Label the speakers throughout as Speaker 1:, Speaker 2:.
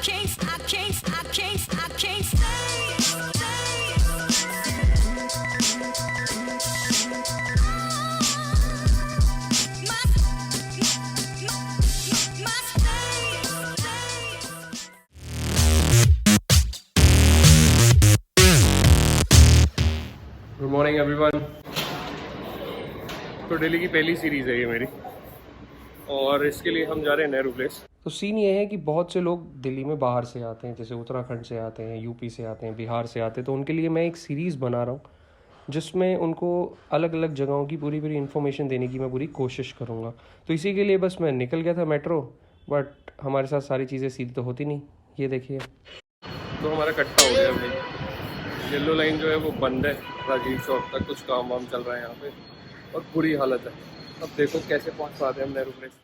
Speaker 1: Good morning everyone. तो दिल्ली की पहली सीरीज़ है ये मेरी, और इसके लिए हम जा रहे हैं नेहरू प्लेस। तो सीन ये है कि बहुत से लोग दिल्ली में बाहर से आते हैं, जैसे उत्तराखंड से आते हैं, यूपी से आते हैं, बिहार से आते हैं। तो उनके लिए मैं एक सीरीज़ बना रहा हूँ जिसमें उनको अलग अलग जगहों की पूरी इन्फॉर्मेशन देने की मैं पूरी कोशिश करूँगा। तो इसी के लिए बस मैं निकल गया था मेट्रो, बट हमारे साथ सारी चीज़ें सीधी तो होती नहीं। ये देखिए, तो हमारा कट्टा हो गया भाई। येलो लाइन जो है वो बंद है, राजीव चौक तक कुछ काम वाम चल रहा है यहाँ पे, और बुरी हालत है। अब देखो कैसे पहुँच पाते हैं हम नेहरू प्लेस।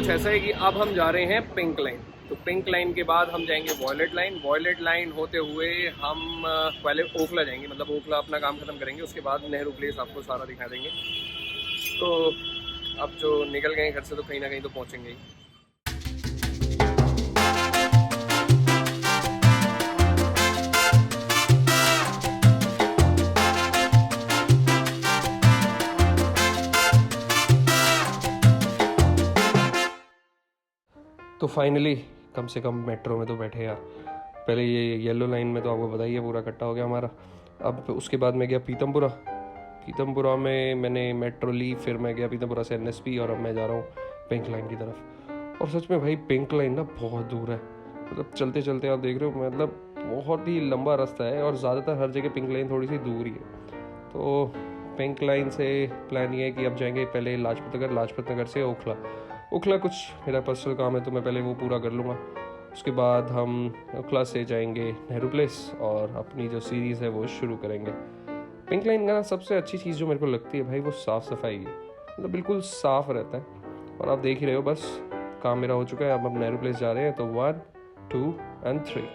Speaker 1: ऐसा है कि अब हम जा रहे हैं पिंक लाइन। तो पिंक लाइन के बाद हम जाएंगे वॉयलेट लाइन। वॉयलेट लाइन होते हुए हम पहले ओखला जाएंगे, मतलब ओखला अपना काम खत्म करेंगे, उसके बाद नेहरू प्लेस आपको सारा दिखा देंगे। तो अब जो निकल गए घर से तो कहीं ना कहीं तो पहुंचेंगे ही। तो फाइनली कम से कम मेट्रो में तो बैठे यार। पहले ये येलो लाइन में तो आपको पता ही है पूरा इकट्ठा हो गया हमारा। अब उसके बाद मैं गया पीतमपुरा में मैंने मेट्रो ली, फिर मैं गया पीतमपुरा से NSP, और अब मैं जा रहा हूँ पिंक लाइन की तरफ। और सच में भाई पिंक लाइन ना बहुत दूर है, मतलब चलते चलते आप देख रहे हो, मतलब बहुत ही लंबा रास्ता है, और ज़्यादातर हर जगह पिंक लाइन थोड़ी सी दूर ही है। तो पिंक लाइन से प्लान ये है कि अब जाएंगे पहले लाजपत नगर से ओखला कुछ मेरा पर्सनल काम है, तो मैं पहले वो पूरा कर लूँगा। उसके बाद हम ओखला से जाएंगे नेहरू प्लेस और अपनी जो सीरीज़ है वो शुरू करेंगे। पिंक लाइन का ना सबसे अच्छी चीज़ जो मेरे को लगती है भाई, वो साफ़ सफाई है, मतलब बिल्कुल साफ़ रहता है। और आप देख ही रहे हो, बस काम मेरा हो चुका है। अब हम नेहरू प्लेस जा रहे हैं, तो 1 2 and 3।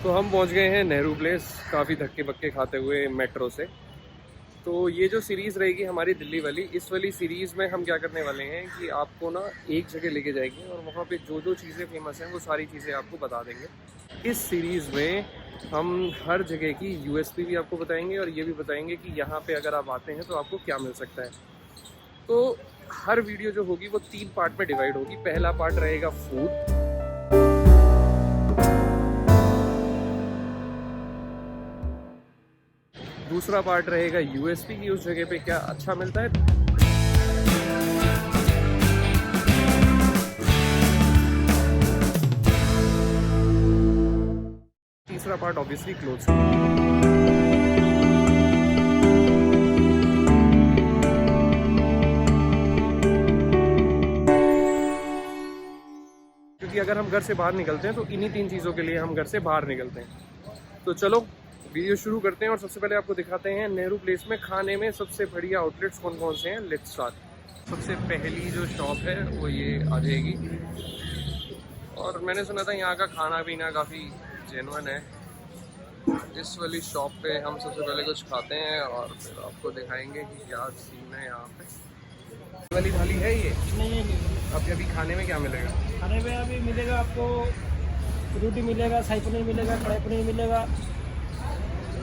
Speaker 1: तो हम पहुंच गए हैं नेहरू प्लेस, काफ़ी धक्के बक्के खाते हुए मेट्रो से। तो ये जो सीरीज़ रहेगी हमारी दिल्ली वाली, इस वाली सीरीज़ में हम क्या करने वाले हैं कि आपको ना एक जगह लेके जाएंगे, और वहाँ पे जो जो चीज़ें फेमस हैं वो सारी चीज़ें आपको बता देंगे। इस सीरीज़ में हम हर जगह की USP भी आपको बताएंगे, और ये भी बताएंगे कि यहाँ पे अगर आप आते हैं तो आपको क्या मिल सकता है। तो हर वीडियो जो होगी वो 3 पार्ट में डिवाइड होगी। पहला पार्ट रहेगा फूड, दूसरा पार्ट रहेगा USP की उस जगह पे क्या अच्छा मिलता है, तीसरा पार्ट ऑब्वियसली क्लोथ्स। क्योंकि अगर हम घर से बाहर निकलते हैं तो इन्हीं 3 चीज़ों के लिए हम घर से बाहर निकलते हैं। तो चलो वीडियो शुरू करते हैं, और सबसे पहले आपको दिखाते हैं नेहरू प्लेस में खाने में सबसे बढ़िया आउटलेट्स कौन कौन से हैं। Let's start. सबसे पहली जो शॉप है वो ये आ जाएगी, और मैंने सुना था यहाँ का खाना पीना काफ़ी जेन्युइन है। इस वाली शॉप पे हम सबसे पहले कुछ खाते हैं, और फिर आपको दिखाएंगे कि क्या सीन है यहाँ पे। ये वाली थाली है ये?
Speaker 2: नहीं।
Speaker 1: अब अभी खाने में क्या मिलेगा?
Speaker 2: खाने में अभी मिलेगा आपको रोटी मिलेगा, शाही पनीर मिलेगा, कढ़ाई पनीर मिलेगा।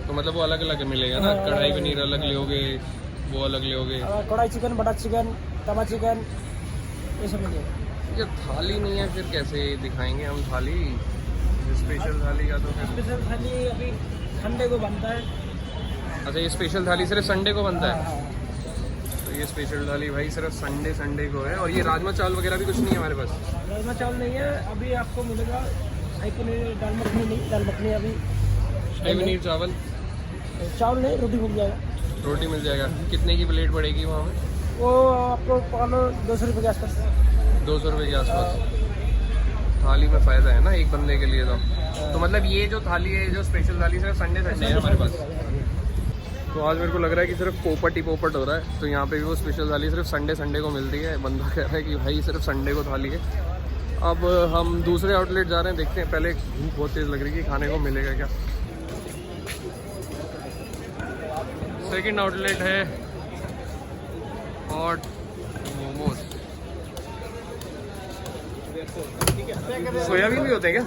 Speaker 1: तो मतलब वो अलग अलग मिलेगा ना? कढ़ाई पनीर अलग लोगे, वो अलग लोगे?
Speaker 2: कढ़ाई चिकन, बटर चिकन, तवा चिकन, ये सब मिलेगा।
Speaker 1: ये थाली नहीं है फिर कैसे दिखाएंगे हम थाली? स्पेशल थाली का तो
Speaker 2: स्पेशल थाली अभी संडे को बनता है।
Speaker 1: अच्छा, ये स्पेशल थाली सिर्फ संडे को बनता है? तो ये स्पेशल थाली भाई सिर्फ संडे को है। और ये राजमा चावल वगैरह भी कुछ नहीं है हमारे पास?
Speaker 2: राजमा चावल नहीं है, अभी आपको मिलेगा शाही पनीर, दाल मखनी नहीं, दाल मखनी अभी।
Speaker 1: शाही पनीर चावल
Speaker 2: चावल नहीं, रोटी मिल जाएगा।
Speaker 1: रोटी मिल जाएगा। कितने की प्लेट पड़ेगी वहाँ पे?
Speaker 2: वो आपको पालो 200 रुपये के आसपास।
Speaker 1: 200 रुपये के आसपास। थाली में फ़ायदा है ना एक बंदे के लिए तो मतलब ये जो थाली है, जो स्पेशल थाली सिर्फ संडे है हमारे पास। तो आज मेरे को लग रहा है कि सिर्फ पोपट ही पोपट हो रहा है। तो यहाँ पे भी वो स्पेशल थाली सिर्फ संडे को मिलती है। बंदा कह रहा है कि भाई सिर्फ संडे को थाली है। अब हम दूसरे आउटलेट जा रहे हैं, देखते हैं। पहले भूख बहुत तेज़ लग रही है, खाने को मिलेगा क्या। सेकंड आउटलेट है हॉट मोमोज। सोयाबीन भी होते हैं क्या?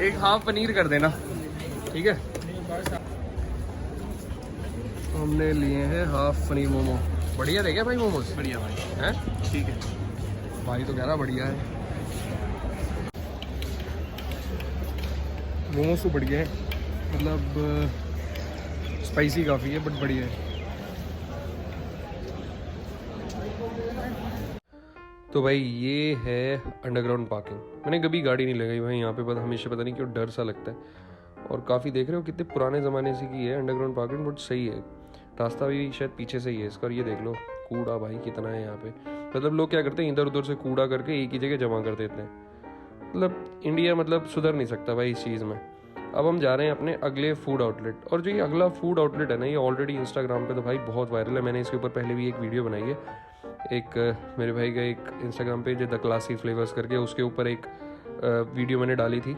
Speaker 1: एक हाफ पनीर कर देना, ठीक है। हमने लिए हैं हाफ पनीर मोमो। बढ़िया थे क्या भाई मोमोज? बढ़िया भाई हैं, ठीक है भाई। तो कह रहा बढ़िया है मोमोज तो बढ़िया है, मतलब स्पाइसी काफ़ी है बट बढ़िया है। तो भाई ये है अंडरग्राउंड पार्किंग। मैंने कभी गाड़ी नहीं लगाई भाई यहाँ पे, हमेशा पता नहीं क्यों डर सा लगता है। और काफ़ी देख रहे हो कितने पुराने ज़माने से की है अंडरग्राउंड पार्किंग, बट सही है। रास्ता भी शायद पीछे से ही है इसका। और ये देख लो कूड़ा भाई कितना है यहाँ पे। मतलब लोग क्या करते हैं, इधर उधर से कूड़ा करके एक ही जगह जमा कर देते हैं। मतलब इंडिया मतलब सुधर नहीं सकता भाई इस चीज़ में। अब हम जा रहे हैं अपने अगले फूड आउटलेट। और जो ये अगला फूड आउटलेट है ना, ये ऑलरेडी इंस्टाग्राम पे तो भाई बहुत वायरल है। मैंने इसके ऊपर पहले भी एक वीडियो बनाई है। एक मेरे भाई का एक इंस्टाग्राम पेज है द क्लासी फ्लेवर्स करके, उसके ऊपर एक वीडियो मैंने डाली थी।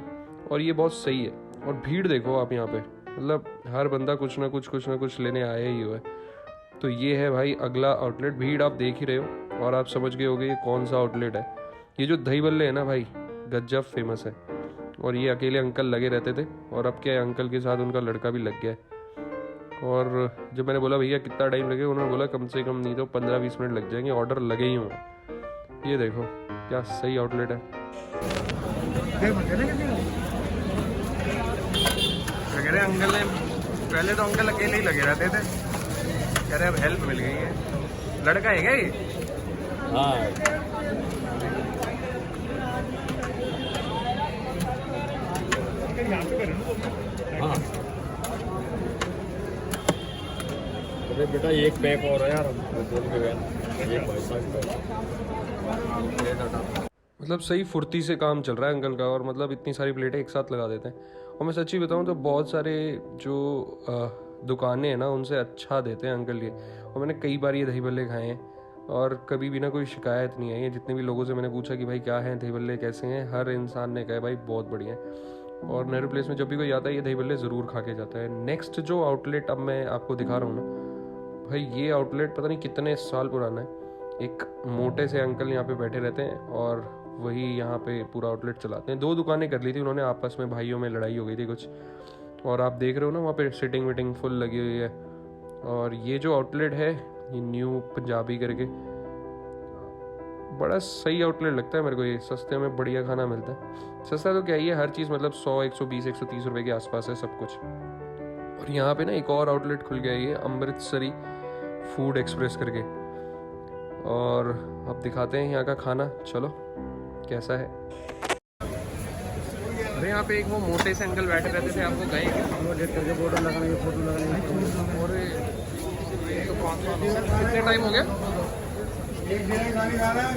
Speaker 1: और ये बहुत सही है। और भीड़ देखो आप यहाँ पे, मतलब हर बंदा कुछ ना कुछ लेने आया ही हुआ है। तो ये है भाई अगला आउटलेट। भीड़ आप देख ही रहे हो और आप समझ गए होगे ये कौन सा आउटलेट है। ये जो दही बल्ले है ना भाई, गजब फेमस है। और ये अकेले अंकल लगे रहते थे, और अब क्या है, अंकल के साथ उनका लड़का भी लग गया है। और जब मैंने बोला भैया कितना टाइम लगेगा, उन्होंने बोला कम से कम नहीं तो 15-20 मिनट लग जाएंगे, ऑर्डर लगे ही होंगे। ये देखो क्या सही आउटलेट है। कह रहे अंकल ने, पहले तो अंकल अकेले ही लगे रहते थे, कह रहे अब हेल्प मिल गई है। लड़का है क्या ये? हाँ। हाँ अरे बेटा एक पैक और है यार, मतलब सही फुर्ती से काम चल रहा है अंकल का। और मतलब इतनी सारी प्लेटें एक साथ लगा देते हैं। और मैं सच्ची बताऊं तो बहुत सारे जो दुकानें हैं ना, उनसे अच्छा देते हैं अंकल ये। और मैंने कई बार ये दही बल्ले खाए हैं और कभी भी ना कोई शिकायत नहीं आई है। जितने भी लोगों से मैंने पूछा कि भाई क्या है दही बल्ले कैसे हैं, हर इंसान ने कहा भाई बहुत बढ़िया है। और नेहरू प्लेस में जब भी कोई आता है ये दही बल्ले ज़रूर खा के जाता है। नेक्स्ट जो आउटलेट अब मैं आपको दिखा रहा हूँ ना भाई, ये आउटलेट पता नहीं कितने साल पुराना है। एक मोटे से अंकल यहाँ पे बैठे रहते हैं और वही यहाँ पे पूरा आउटलेट चलाते हैं। 2 दुकानें कर ली थी उन्होंने आपस में, भाइयों में लड़ाई हो गई थी कुछ। और आप देख रहे हो ना वहाँ पे सिटिंग विटिंग फुल लगी हुई है। और ये जो आउटलेट है ये न्यू पंजाबी करके, बड़ा सही आउटलेट लगता है मेरे को। ये सस्ते में बढ़िया खाना मिलता है। सस्ता तो क्या ही है, हर चीज़ मतलब 100, 120, 130 रुपये के आसपास है सब कुछ। और यहाँ पे ना एक और आउटलेट खुल गया है, ये अमृतसरी फूड एक्सप्रेस करके। और अब दिखाते हैं यहाँ का खाना, चलो कैसा है। अरे यहाँ पे एक वो मोटे से अंकल बैठे रहते थे, आपको गए फोटो लगाने, और कितने टाइम हो गया?
Speaker 3: एक गिरक थाली खाना है,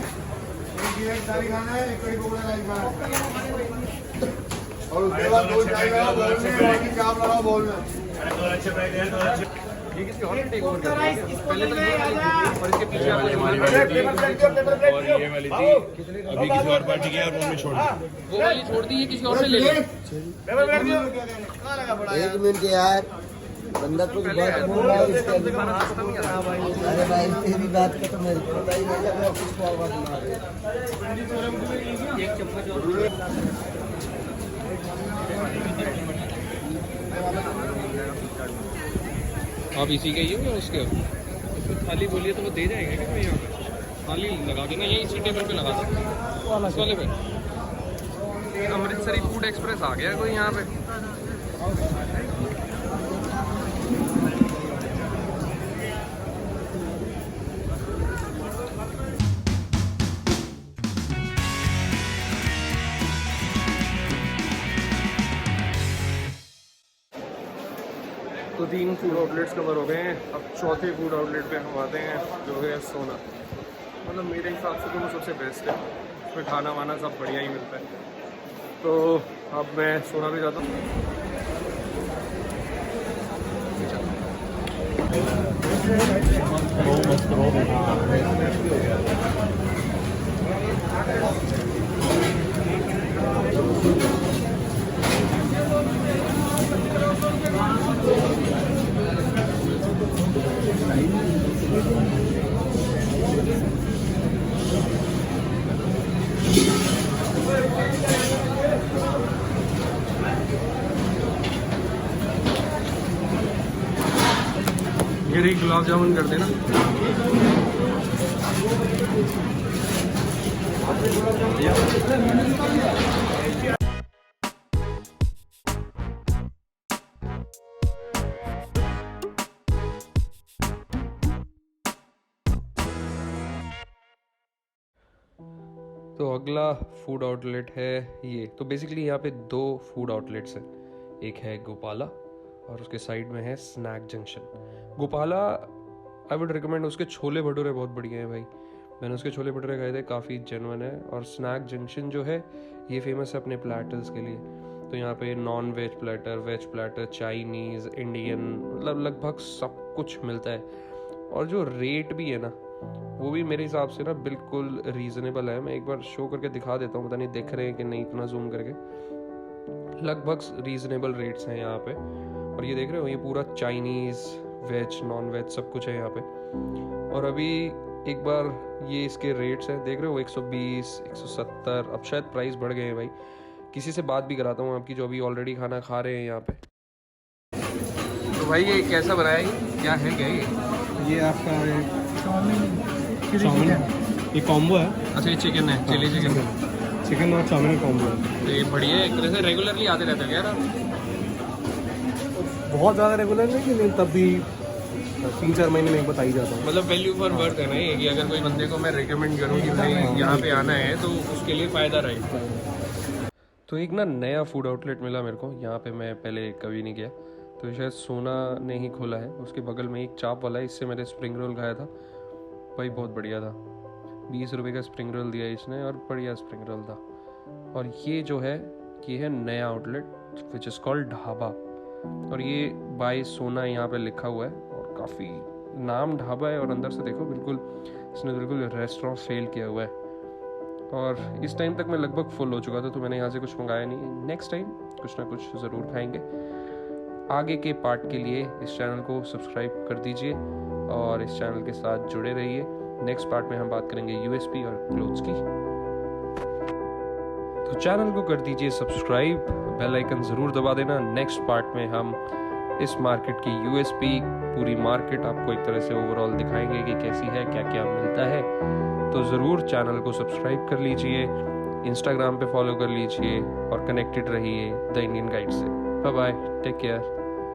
Speaker 3: एक गिरक थाली खाना है, एक कड़ी पकौड़ा थाली खाना है। और उसके बाद 2 चाय लगाओ बोल में, बाकी चाप लगाओ बोल में। अच्छे प्राइस है, तो अच्छे।
Speaker 1: ये किसी और ने टेक ओवर कर लिया है? पहले तो ये वाली थी और इसके पीछे आपको जो वाली थी
Speaker 3: और ये वाली थी अभी किसी और पार्टी की, और वो में छोड़ दी।
Speaker 1: वो वाली छोड़ दी है, किसी और ने ले ली।
Speaker 4: 1 मिनट यार, बंदा कुछ बात बोल रहा है इसके अंदर। अरे भाई तेरी बात का तो मेरे को पता ही नहीं था, मैं कुछ क्या बात बना रहे।
Speaker 1: आप इसी के ही हो या उसके हो? थाली बोलिए तो वो दे जाएगा क्या भाई? यहाँ पे थाली लगा के ना यही इसी टेबल पे लगा सकते हैं इस वाले पे। अमृतसरी फूड एक्सप्रेस आ गया कोई यहाँ पे। तो 3 फूड आउटलेट्स कवर हो गए हैं। अब चौथे फूड आउटलेट पे हम आते हैं जो है सोना। मतलब मेरे हिसाब से तो वो सबसे बेस्ट है, उसमें खाना वाना सब बढ़िया ही मिलता है। तो अब मैं सोना भी जाता हूँ। ये रही गुलाब जामुन कर देना। तो अगला फूड आउटलेट है ये। तो बेसिकली यहाँ पे 2 फूड आउटलेट्स हैं। एक है गोपाला और उसके साइड में है snack junction. Gopala I would recommend, उसके छोले भटूरे बहुत बढ़िया हैं भाई। मैंने उसके छोले भटूरे खाए थे, काफ़ी जेन्युइन है। और स्नैक जंक्शन जो है ये फेमस है अपने प्लेटर्स के लिए। तो यहाँ पे non veg platter, veg platter, Chinese, Indian, मतलब लगभग सब कुछ मिलता है। और जो रेट भी है ना वो भी मेरे हिसाब से ना बिल्कुल रीज़नेबल है। मैं एक बार शो करके दिखा देता हूँ, पता नहीं दिख रहे हैं कि नहीं इतना जूम करके। लगभग रीज़नेबल रेट्स हैं यहाँ पे। और ये देख रहे हो, ये पूरा चाइनीज़, वेज, नॉन वेज सब कुछ है यहाँ पे। और अभी एक बार ये इसके रेट्स हैं, देख रहे हो 120, 170। अब शायद प्राइस बढ़ गए हैं भाई। किसी से बात भी कराता हूँ आपकी जो अभी ऑलरेडी खाना खा रहे हैं यहाँ पे। तो भाई ये कैसा बनाया है, क्या है, क्या ये
Speaker 2: आपका चाउमीन, ये कॉम्बो है।
Speaker 1: अच्छा ये चिकन है, चिली
Speaker 2: चिकन और चाउमीन कॉम्बो है।
Speaker 1: तो ये बढ़िया है, एक तरह से रेगुलरली आते रहते हैं यार।
Speaker 2: बहुत ज़्यादा रेगुलर नहीं, लेकिन तब भी 3-4 महीने में एक बताई जाता हूँ।
Speaker 1: मतलब वैल्यू फॉर वर्थ है ना ये, कि अगर कोई बंदे को मैं रिकमेंड करूँ कि भाई यहाँ पे आना है तो उसके लिए फ़ायदा रहे। तो एक ना नया फूड आउटलेट मिला मेरे को, यहाँ पे मैं पहले कभी नहीं गया। तो शायद सोना ने ही खोला है। उसके बगल में एक चाप वाला है, इससे मैंने स्प्रिंग रोल खाया था भाई, बहुत बढ़िया था। 20 रुपये का स्प्रिंग रोल दिया इसने और बढ़िया स्प्रिंग रोल था। और ये जो है ये है नया outlet which is called dhaba. और ये बाय सोना यहाँ पे लिखा हुआ है और काफ़ी नाम ढाबा है। और अंदर से देखो बिल्कुल इसने बिल्कुल रेस्टोरेंट फेल किया हुआ है। और इस टाइम तक मैं लगभग फुल हो चुका था, तो मैंने यहाँ से कुछ मंगाया नहीं। नेक्स्ट टाइम कुछ ना कुछ ज़रूर खाएंगे। आगे के पार्ट के लिए इस चैनल को सब्सक्राइब कर दीजिए और इस चैनल के साथ जुड़े रहिए। नेक्स्ट पार्ट में हम बात करेंगे यूएसपी और क्लोथ्स की। तो चैनल को कर दीजिए सब्सक्राइब, बेल आइकन ज़रूर दबा देना। नेक्स्ट पार्ट में हम इस मार्केट की यूएसपी, पूरी मार्केट आपको एक तरह से ओवरऑल दिखाएंगे कि कैसी है, क्या क्या मिलता है। तो ज़रूर चैनल को सब्सक्राइब कर लीजिए, इंस्टाग्राम पे फॉलो कर लीजिए और कनेक्टेड रहिए द इंडियन गाइड से। Bye bye, take care.